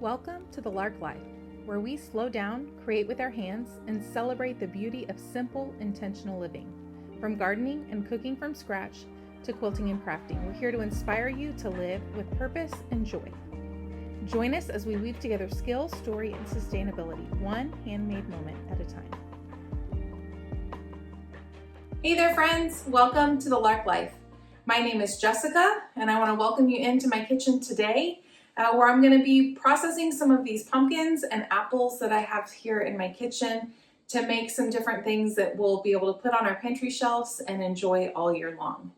Welcome to the Lark Life, where we slow down, create with our hands, and celebrate the beauty of simple, intentional living. From gardening and cooking from scratch to quilting and crafting, we're here to inspire you to live with purpose and joy. Join us as we weave together skill, story, and sustainability, one handmade moment at a time. Hey there, friends. Welcome to the Lark Life. My name is Jessica, and I want to welcome you into my kitchen today, where I'm going to be processing some of these pumpkins and apples that I have here in my kitchen to make some different things that we'll be able to put on our pantry shelves and enjoy all year long.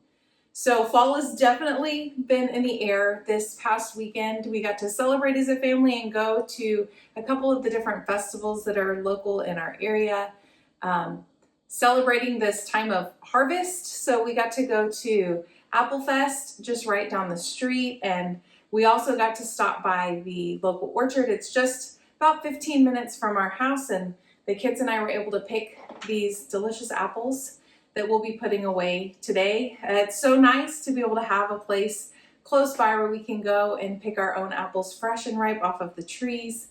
So fall has definitely been in the air. This past weekend, we got to celebrate as a family and go to a couple of the different festivals that are local in our area, celebrating this time of harvest. So we got to go to Apple Fest just right down the street, and we also got to stop by the local orchard. It's just about 15 minutes from our house, and the kids and I were able to pick these delicious apples that we'll be putting away today. It's so nice to be able to have a place close by where we can go and pick our own apples fresh and ripe off of the trees.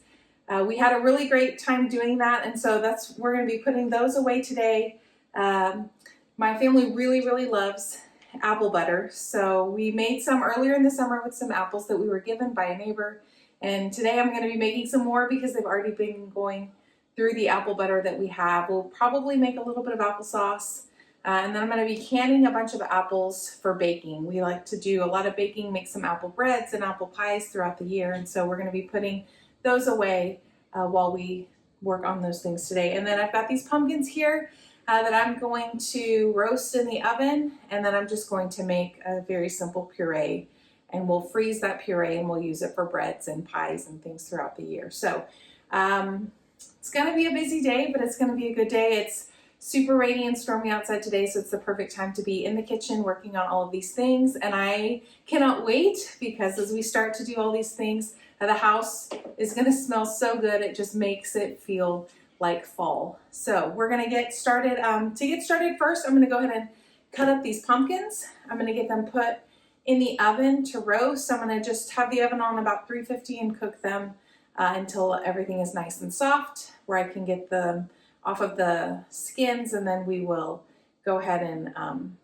We had a really great time doing that, and so we're going to be putting those away today. My family really loves apple butter, so we made some earlier in the summer with some apples that we were given by a neighbor, and today I'm going to be making some more because they've already been going through the apple butter that we have. We'll probably make a little bit of applesauce, and then I'm going to be canning a bunch of apples for baking. We like to do a lot of baking, make some apple breads and apple pies throughout the year, and so we're going to be putting those away while we work on those things today. And then I've got these pumpkins here that I'm going to roast in the oven, and then I'm just going to make a very simple puree, and we'll freeze that puree and we'll use it for breads and pies and things throughout the year. So it's going to be a busy day, but it's going to be a good day. It's super rainy and stormy outside today, so it's the perfect time to be in the kitchen working on all of these things, and I cannot wait because as we start to do all these things, the house is going to smell so good. It just makes it feel like fall. So we're going to get started. To get started first, I'm going to go ahead and cut up these pumpkins. I'm going to get them put in the oven to roast. I'm going to just have the oven on about 350 and cook them until everything is nice and soft, where I can get them off of the skins, and then we will go ahead and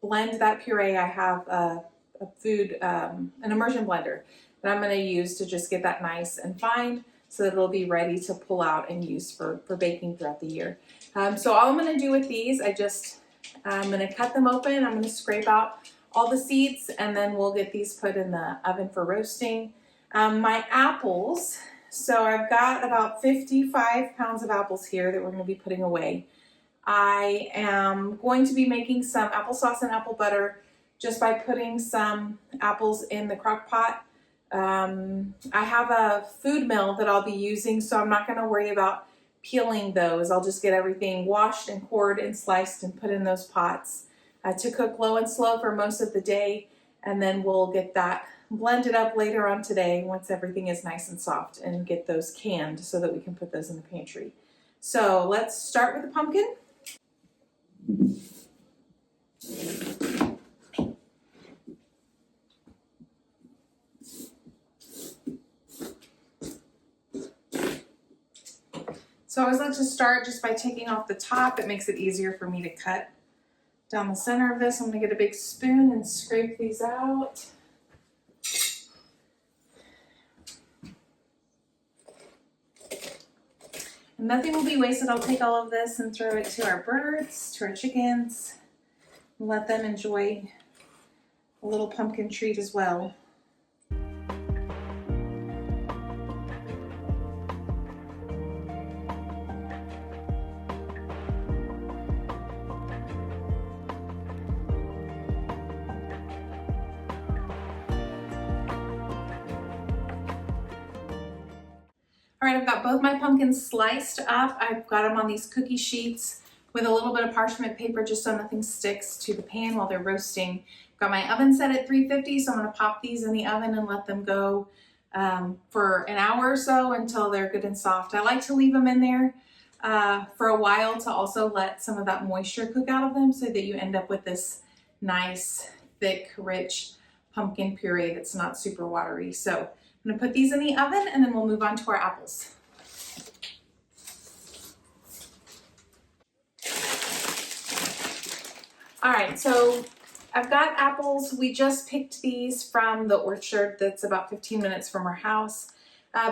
blend that puree. I have an immersion blender that I'm going to use to just get that nice and fine, so that it'll be ready to pull out and use for baking throughout the year. So all I'm going to do with these, I'm going to cut them open. I'm going to scrape out all the seeds, and then we'll get these put in the oven for roasting. My apples, so I've got about 55 pounds of apples here that we're going to be putting away. I am going to be making some applesauce and apple butter just by putting some apples in the crock pot. I have a food mill that I'll be using, so I'm not going to worry about peeling those. I'll just get everything washed and cored and sliced and put in those pots to cook low and slow for most of the day, and then we'll get that blended up later on today once everything is nice and soft, and get those canned so that we can put those in the pantry. So let's start with the pumpkin. So I always like to start just by taking off the top. It makes it easier for me to cut down the center of this. I'm going to get a big spoon and scrape these out. And nothing will be wasted. I'll take all of this and throw it to our birds, to our chickens, and let them enjoy a little pumpkin treat as well. All right, I've got both my pumpkins sliced up. I've got them on these cookie sheets with a little bit of parchment paper just so nothing sticks to the pan while they're roasting. I've got my oven set at 350, so I'm going to pop these in the oven and let them go for an hour or so until they're good and soft. I like to leave them in there for a while to also let some of that moisture cook out of them so that you end up with this nice, thick, rich pumpkin puree that's not super watery. So I'm I'm gonna put these in the oven and then we'll move on to our apples. All right, so I've got apples. We just picked these from the orchard that's about 15 minutes from our house.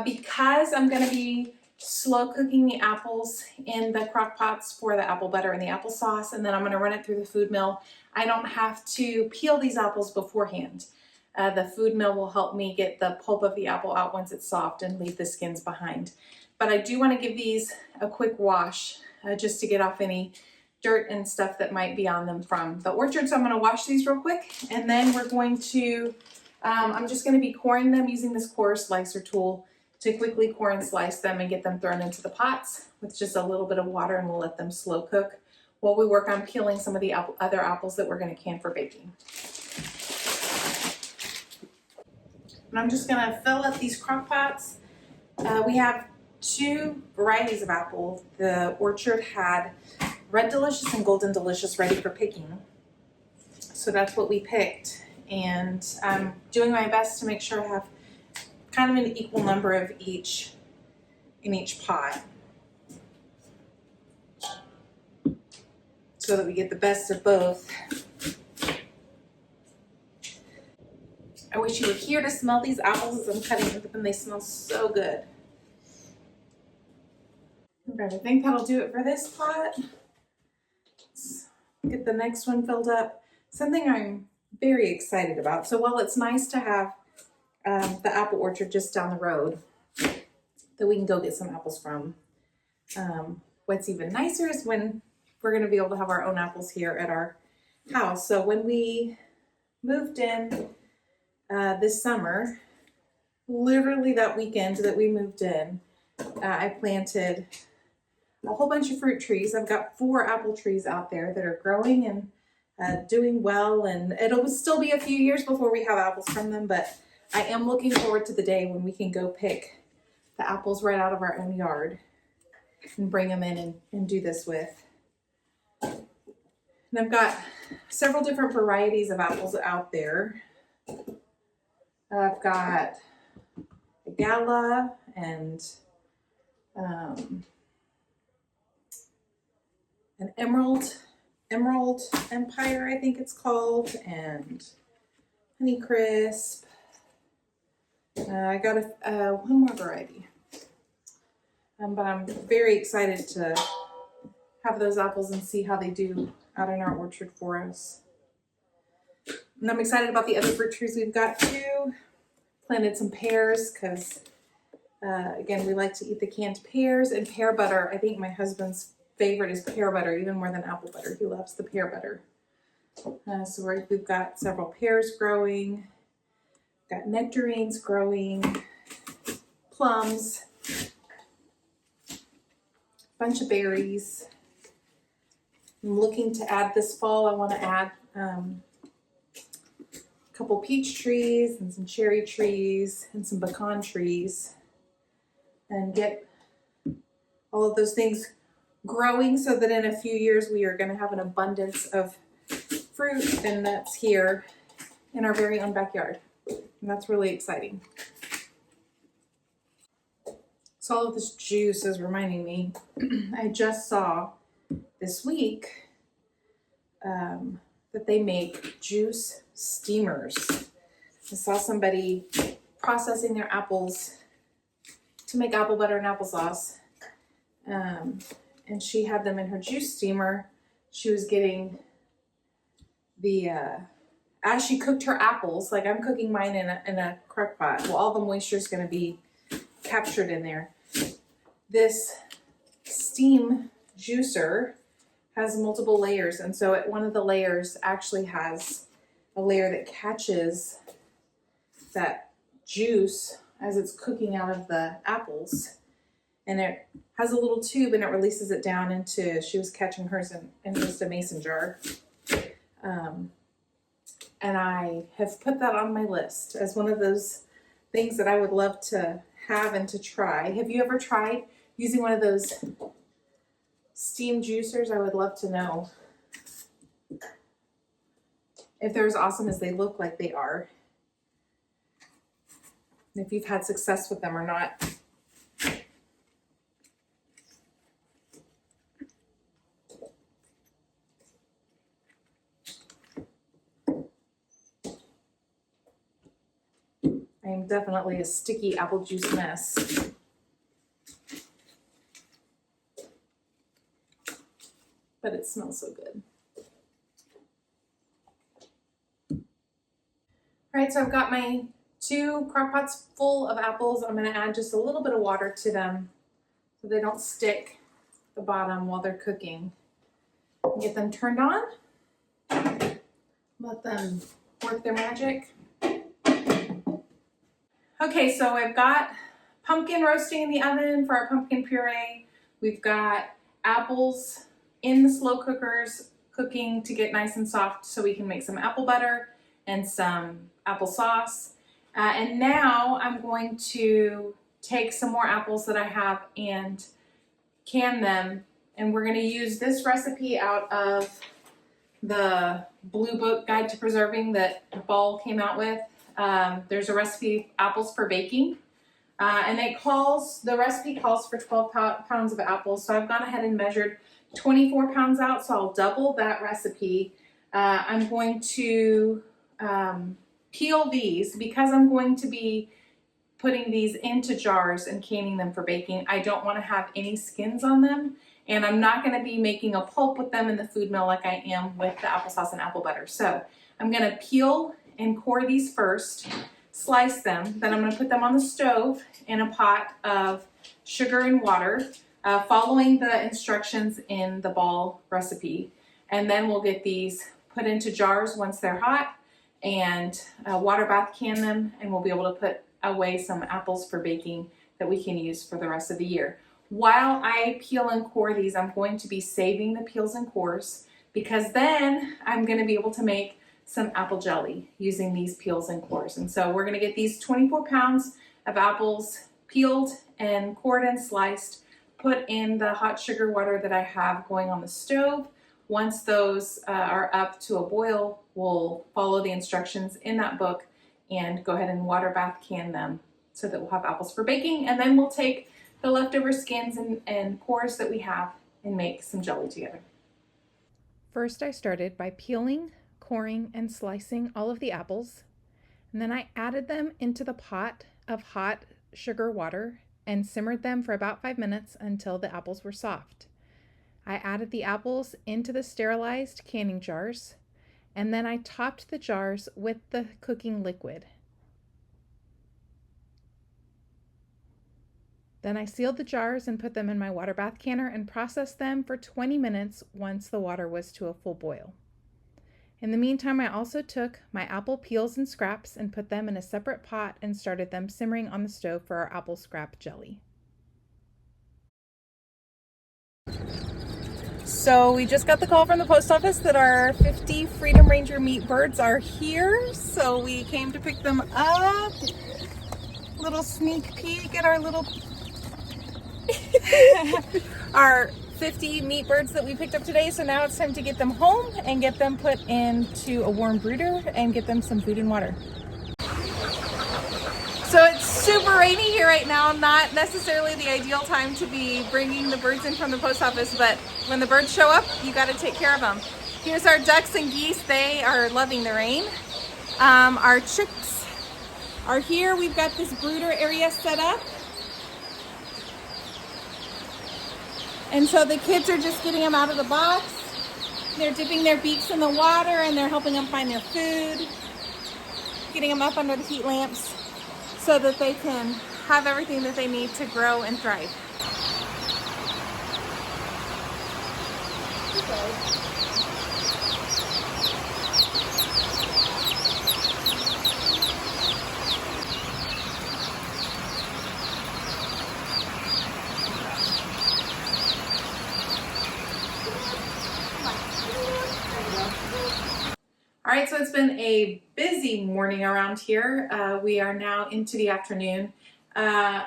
Because I'm gonna be slow cooking the apples in the crock pots for the apple butter and the applesauce, and then I'm gonna run it through the food mill, I don't have to peel these apples beforehand. The food mill will help me get the pulp of the apple out once it's soft and leave the skins behind. But I do wanna give these a quick wash just to get off any dirt and stuff that might be on them from the orchard. So I'm gonna wash these real quick, and then we're going to, I'm just gonna be coring them using this core slicer tool to quickly core and slice them and get them thrown into the pots with just a little bit of water, and we'll let them slow cook while we work on peeling some of the other apples that we're gonna can for baking. And I'm just gonna fill up these crock pots. We have two varieties of apple. The orchard had Red Delicious and Golden Delicious ready for picking. So that's what we picked. And I'm doing my best to make sure I have kind of an equal number of each in each pot, so that we get the best of both. I wish you were here to smell these apples as I'm cutting them. They smell so good. Okay, I think that'll do it for this pot. Let's get the next one filled up. Something I'm very excited about. So while it's nice to have the apple orchard just down the road that we can go get some apples from, what's even nicer is when we're going to be able to have our own apples here at our house. So when we moved in this summer, literally that weekend that we moved in, I planted a whole bunch of fruit trees. I've got 4 apple trees out there that are growing and doing well, and it'll still be a few years before we have apples from them, but I am looking forward to the day when we can go pick the apples right out of our own yard and bring them in and do this with. And I've got several different varieties of apples out there. I've got a Gala and an Emerald Empire, I think it's called, and Honeycrisp. I got one more variety, but I'm very excited to have those apples and see how they do out in our orchard for us. And I'm excited about the other fruit trees we've got too. Planted some pears because, again, we like to eat the canned pears, and pear butter. I think my husband's favorite is pear butter, even more than apple butter. He loves the pear butter. So we've got several pears growing. Got nectarines growing, plums, a bunch of berries. I'm looking to add this fall, I want to add a couple peach trees and some cherry trees and some pecan trees, and get all of those things growing so that in a few years we are going to have an abundance of fruit and nuts here in our very own backyard. And that's really exciting. So all of this juice is reminding me, I just saw this week that they make juice steamers. I saw somebody processing their apples to make apple butter and applesauce. And she had them in her juice steamer. She was getting the, as she cooked her apples, like I'm cooking mine in a crock pot, well, all the moisture is going to be captured in there. This steam juicer has multiple layers, and so one of the layers actually has a layer that catches that juice as it's cooking out of the apples, and it has a little tube and it releases it down into, she was catching hers in just a mason jar. And I have put that on my list as one of those things that I would love to have and to try. Have you ever tried using one of those steam juicers? I would love to know if they're as awesome as they look like they are. if you've had success with them or not. I am definitely a sticky apple juice mess. But it smells so good. All right, so I've got my 2 crock pots full of apples. I'm going to add just a little bit of water to them so they don't stick the bottom while they're cooking. Get them turned on. Let them work their magic. Okay, so I've got pumpkin roasting in the oven for our pumpkin puree. We've got apples in the slow cookers cooking to get nice and soft so we can make some apple butter and some applesauce. And now I'm going to take some more apples that I have and can them. And we're going to use this recipe out of the Blue Book Guide to Preserving that Ball came out with. There's a recipe, apples for baking. And the recipe calls for 12 pounds of apples. So I've gone ahead and measured 24 pounds out, so I'll double that recipe. I'm going to peel these because I'm going to be putting these into jars and canning them for baking. I don't want to have any skins on them, and I'm not going to be making a pulp with them in the food mill like I am with the applesauce and apple butter. So I'm going to peel and core these first, slice them, then I'm going to put them on the stove in a pot of sugar and water, following the instructions in the Ball recipe. And then we'll get these put into jars once they're hot and water bath can them, and we'll be able to put away some apples for baking that we can use for the rest of the year. While I peel and core these, I'm going to be saving the peels and cores because then I'm going to be able to make some apple jelly using these peels and cores. And so we're going to get these 24 pounds of apples peeled and cored and sliced, put in the hot sugar water that I have going on the stove. Once those are up to a boil, we'll follow the instructions in that book and go ahead and water bath can them so that we'll have apples for baking. And then we'll take the leftover skins and cores that we have and make some jelly together. First, I started by peeling, coring, and slicing all of the apples. And then I added them into the pot of hot sugar water and simmered them for about 5 minutes until the apples were soft. I added the apples into the sterilized canning jars, and then I topped the jars with the cooking liquid. Then I sealed the jars and put them in my water bath canner and processed them for 20 minutes once the water was to a full boil. In the meantime, I also took my apple peels and scraps and put them in a separate pot and started them simmering on the stove for our apple scrap jelly. So we just got the call from the post office that our 50 Freedom Ranger meat birds are here. So we came to pick them up. Little sneak peek at our little our 50 meat birds that we picked up today. So now it's time to get them home and get them put into a warm brooder and get them some food and water. So it's super rainy here right now, not necessarily the ideal time to be bringing the birds in from the post office, but when the birds show up, you got to take care of them. Here's our ducks and geese. They are loving the rain. Our chicks are here. We've got this brooder area set up. And so the kids are just getting them out of the box. They're dipping their beaks in the water and they're helping them find their food, getting them up under the heat lamps so that they can have everything that they need to grow and thrive. All right, so it's been a busy morning around here. We are now into the afternoon.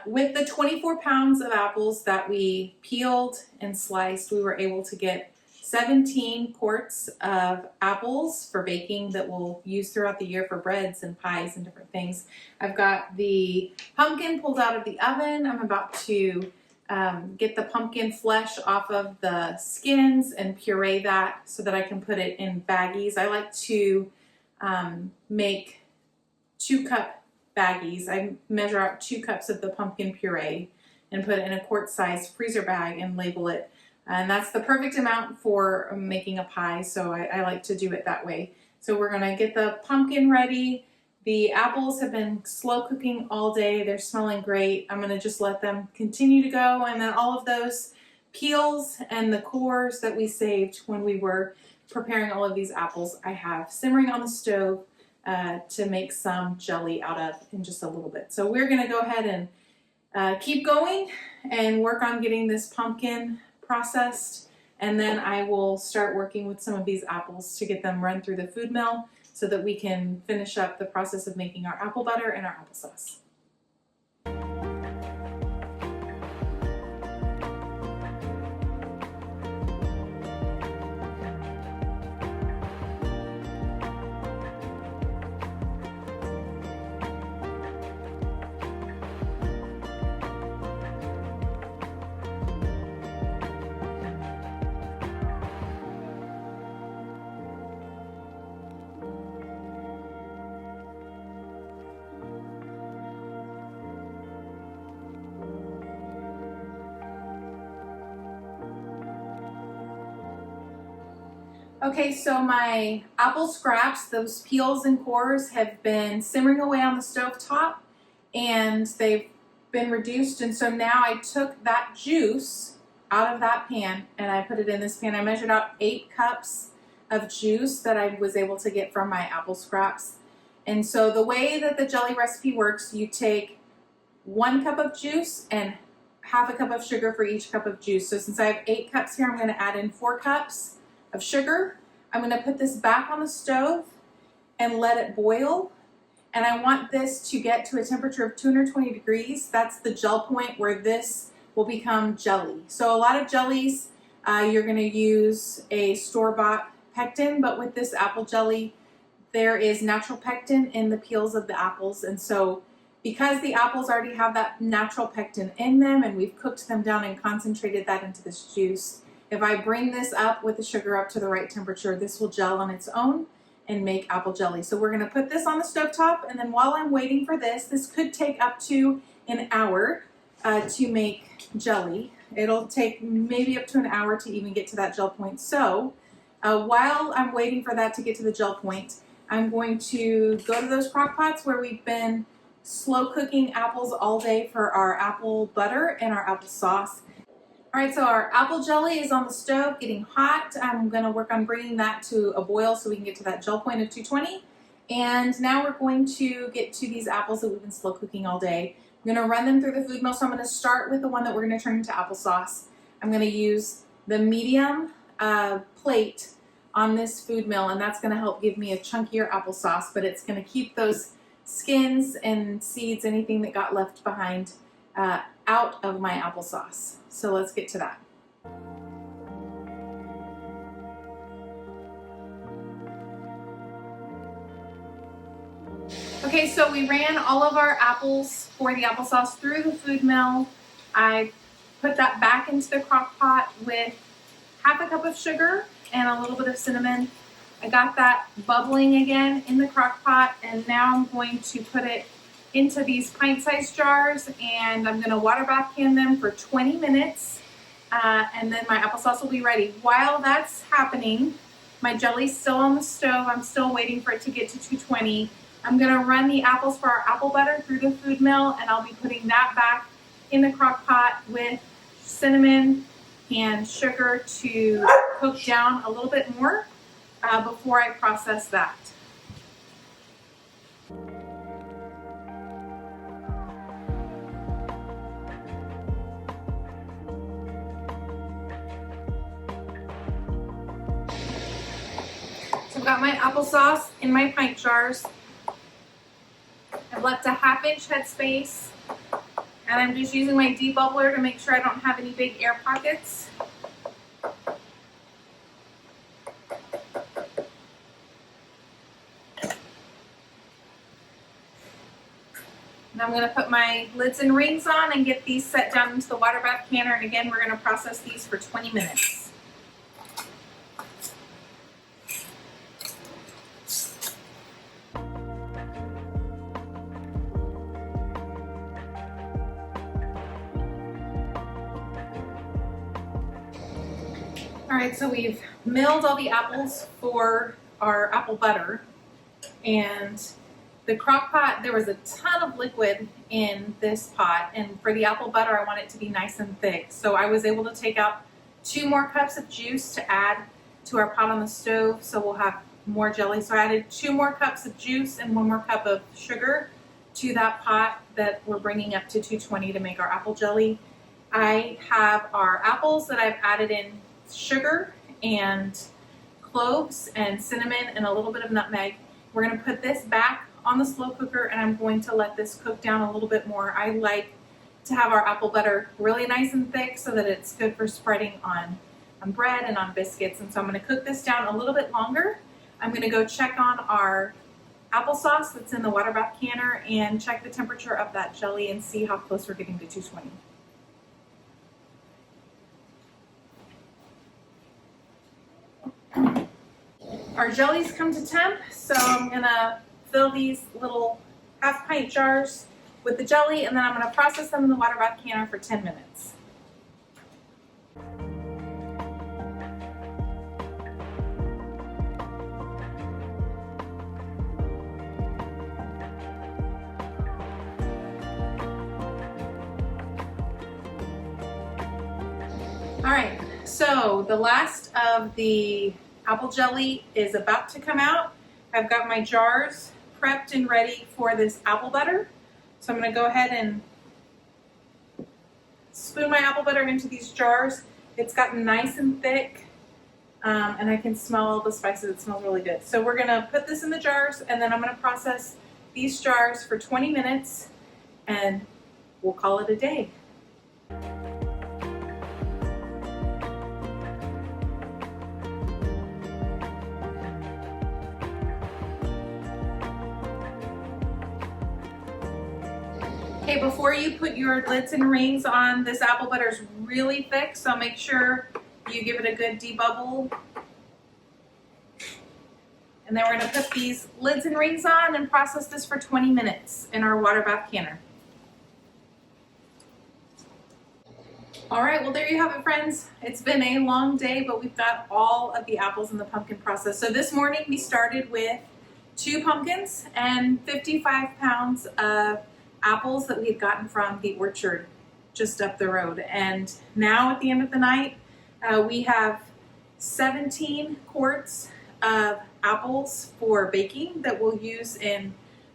With the 24 pounds of apples that we peeled and sliced, we were able to get 17 quarts of apples for baking that we'll use throughout the year for breads and pies and different things. I've got the pumpkin pulled out of the oven. I'm about to get the pumpkin flesh off of the skins and puree that so that I can put it in baggies. I like to make 2-cup baggies. I measure out 2 cups of the pumpkin puree and put it in a quart-sized freezer bag and label it. And that's the perfect amount for making a pie, so I like to do it that way. So we're gonna get the pumpkin ready. The apples have been slow cooking all day. They're smelling great. I'm gonna just let them continue to go, and then all of those peels and the cores that we saved when we were preparing all of these apples, I have simmering on the stove to make some jelly out of in just a little bit. So we're gonna go ahead and keep going and work on getting this pumpkin processed, and then I will start working with some of these apples to get them run through the food mill so that we can finish up the process of making our apple butter and our applesauce. Okay, so my apple scraps, those peels and cores, have been simmering away on the stove top, and they've been reduced, and so now I took that juice out of that pan and I put it in this pan. I measured out 8 cups of juice that I was able to get from my apple scraps. And so the way that the jelly recipe works, you take 1 cup of juice and half a cup of sugar for each cup of juice. So since I have 8 cups here, I'm going to add in 4 cups of sugar. I'm going to put this back on the stove and let it boil. And I want this to get to a temperature of 220 degrees. That's the gel point where this will become jelly. So a lot of jellies, you're going to use a store-bought pectin, but with this apple jelly, there is natural pectin in the peels of the apples. And so because the apples already have that natural pectin in them and we've cooked them down and concentrated that into this juice, if I bring this up with the sugar up to the right temperature, this will gel on its own and make apple jelly. So we're gonna put this on the stovetop, and then while I'm waiting for this could take up to an hour to make jelly. It'll take maybe up to an hour to even get to that gel point. So while I'm waiting for that to get to the gel point, I'm going to go to those crock pots where we've been slow cooking apples all day for our apple butter and our applesauce. All right, so our apple jelly is on the stove getting hot. I'm gonna work on bringing that to a boil so we can get to that gel point of 220. And now we're going to get to these apples that we've been slow cooking all day. I'm gonna run them through the food mill. So I'm gonna start with the one that we're gonna turn into applesauce. I'm gonna use the medium plate on this food mill, and that's gonna help give me a chunkier applesauce, but it's gonna keep those skins and seeds, anything that got left behind, out of my applesauce. So let's get to that. Okay, so we ran all of our apples for the applesauce through the food mill. I put that back into the crock pot with half a cup of sugar and a little bit of cinnamon. I got that bubbling again in the crock pot, and now I'm going to put it into these pint-sized jars, and I'm gonna water bath in them for 20 minutes, and then my applesauce will be ready. While that's happening, my jelly's still on the stove. I'm still waiting for it to get to 220. I'm gonna run the apples for our apple butter through the food mill, and I'll be putting that back in the crock pot with cinnamon and sugar to cook down a little bit more before I process that. So I've got my applesauce in my pint jars. I've left a 1/2-inch headspace, and I'm just using my debubbler to make sure I don't have any big air pockets. And I'm gonna put my lids and rings on and get these set down into the water bath canner. And again, we're gonna process these for 20 minutes. All right, so we've milled all the apples for our apple butter, and the crock pot, there was a ton of liquid in this pot, and for the apple butter I want it to be nice and thick. So I was able to take out 2 more cups of juice to add to our pot on the stove, so we'll have more jelly. So I added 2 more cups of juice and 1 more cup of sugar to that pot that we're bringing up to 220 to make our apple jelly. I have our apples that I've added in sugar and cloves and cinnamon and a little bit of nutmeg. We're going to put this back on the slow cooker, and I'm going to let this cook down a little bit more. I like to have our apple butter really nice and thick so that it's good for spreading on bread and on biscuits. And so I'm going to cook this down a little bit longer. I'm going to go check on our applesauce that's in the water bath canner and check the temperature of that jelly and see how close we're getting to 220. Our jellies come to temp, so I'm gonna fill these little half-pint jars with the jelly, and then I'm gonna process them in the water bath canner for 10 minutes. All right, so the last of the apple jelly is about to come out. I've got my jars prepped and ready for this apple butter. So I'm going to go ahead and spoon my apple butter into these jars. It's gotten nice and thick, and I can smell all the spices. It smells really good. So we're going to put this in the jars, and then I'm going to process these jars for 20 minutes, and we'll call it a day. Okay, before you put your lids and rings on, this apple butter is really thick, so make sure you give it a good debubble. And then we're going to put these lids and rings on and process this for 20 minutes in our water bath canner. All right, well there you have it, friends. It's been a long day, but we've got all of the apples in the pumpkin process. So this morning we started with 2 pumpkins and 55 pounds of apples that we had gotten from the orchard just up the road. And now at the end of the night, we have 17 quarts of apples for baking that we'll use in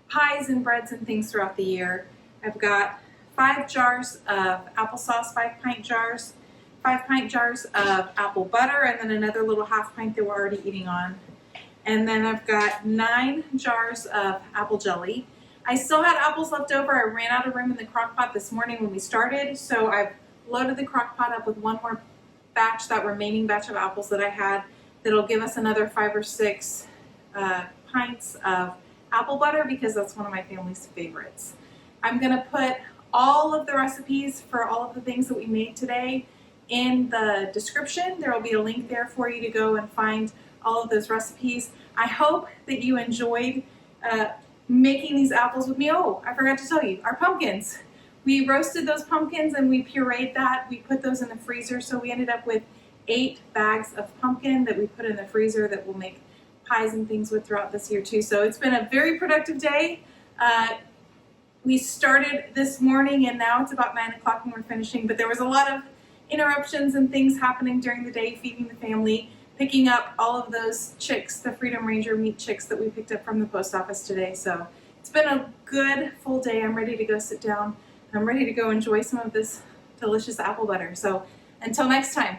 pies and breads and things throughout the year. I've got 5 jars of applesauce, 5-pint jars, 5-pint jars of apple butter, and then another little half-pint that we're already eating on. And then I've got 9 jars of apple jelly. I still had apples left over. I ran out of room in the crock pot this morning when we started, so I've loaded the crock pot up with 1 more batch, that remaining batch of apples that I had, that'll give us another 5 or 6 pints of apple butter, because that's one of my family's favorites. I'm going to put all of the recipes for all of the things that we made today in the description. There will be a link there for you to go and find all of those recipes. I hope that you enjoyed making these apples with me. Oh, I forgot to tell you, our pumpkins. We roasted those pumpkins and we pureed that. We put those in the freezer, so we ended up with 8 bags of pumpkin that we put in the freezer that we'll make pies and things with throughout this year too. So it's been a very productive day. We started this morning and now it's about 9 o'clock when we're finishing, but there was a lot of interruptions and things happening during the day, feeding the family, picking up all of those chicks, the Freedom Ranger meat chicks that we picked up from the post office today. So it's been a good full day. I'm ready to go sit down. I'm ready to go enjoy some of this delicious apple butter. So until next time.